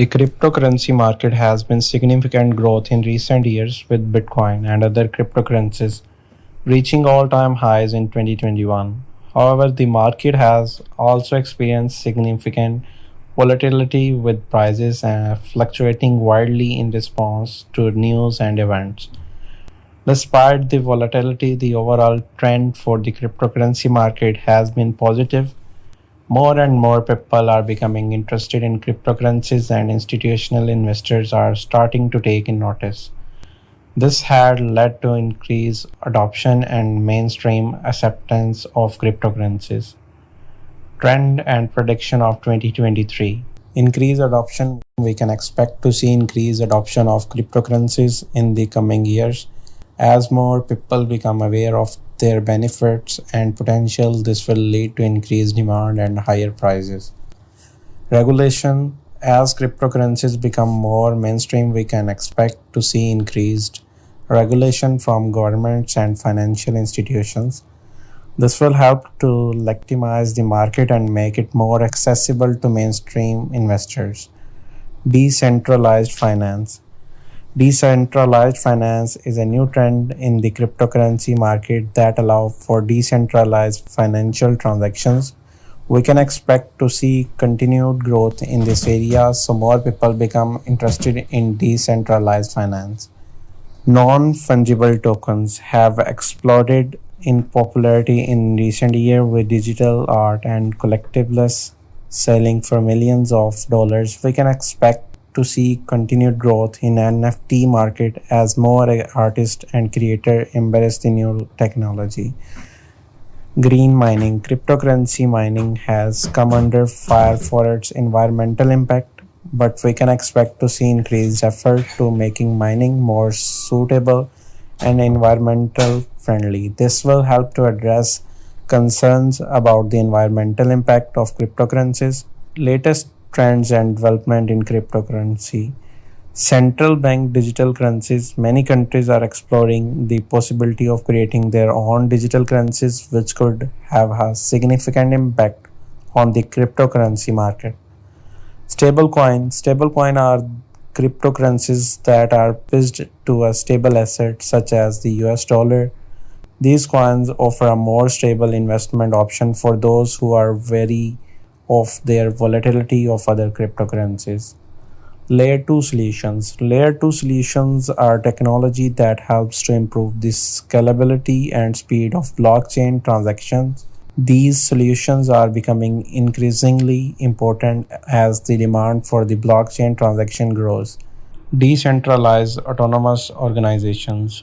The cryptocurrency market has been significant growth in recent years with Bitcoin and other cryptocurrencies reaching all-time highs in 2021. However, the market has also experienced significant volatility with prices fluctuating wildly in response to news and events. Despite the volatility, the overall trend for the cryptocurrency market has been positive. More and more people are becoming interested in cryptocurrencies, and institutional investors are starting to take in notice. This had led to increased adoption and mainstream acceptance of cryptocurrencies. Trend and prediction of 2023. Increased adoption. We can expect to see increased adoption of cryptocurrencies in the coming years. As more people become aware of their benefits and potential, this will lead to increased demand and higher prices. Regulation. As cryptocurrencies become more mainstream, we can expect to see increased regulation from governments and financial institutions. This will help to legitimize the market and make it more accessible to mainstream investors. Decentralized finance. Decentralized finance is a new trend in the cryptocurrency market that allows for decentralized financial transactions. We can expect to see continued growth in this area so more people become interested in decentralized finance. Non-fungible tokens have exploded in popularity in recent years with digital art and collectibles selling for millions of dollars. We can expect to see continued growth in NFT market as more artists and creators embrace the new technology. Green mining. Cryptocurrency mining has come under fire for its environmental impact, but we can expect to see increased effort to making mining more suitable and environmental friendly. This will help to address concerns about the environmental impact of cryptocurrencies. Latest trends and development in cryptocurrency. Central bank digital currencies. Many countries are exploring the possibility of creating their own digital currencies, which could have a significant impact on the cryptocurrency market. Stablecoin. Stablecoin are cryptocurrencies that are pegged to a stable asset such as the US dollar. These coins offer a more stable investment option for those who are wary of their volatility of other cryptocurrencies. Layer 2 solutions. Layer 2 solutions are technology that helps to improve the scalability and speed of blockchain transactions. These solutions are becoming increasingly important as the demand for the blockchain transaction grows. Decentralized autonomous organizations.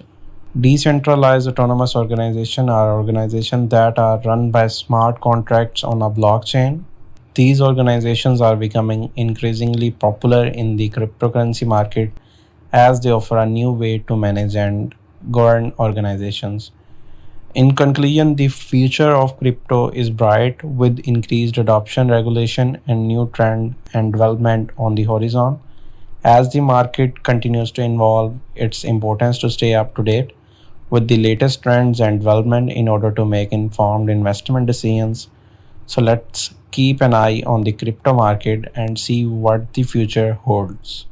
Decentralized autonomous organizations are organizations that are run by smart contracts on a blockchain. These organizations are becoming increasingly popular in the cryptocurrency market as they offer a new way to manage and govern organizations. In conclusion, the future of crypto is bright with increased adoption, regulation, and new trend and development on the horizon. As the market continues to evolve, it's important to stay up to date with the latest trends and development in order to make informed investment decisions. So let's keep an eye on the crypto market and see what the future holds.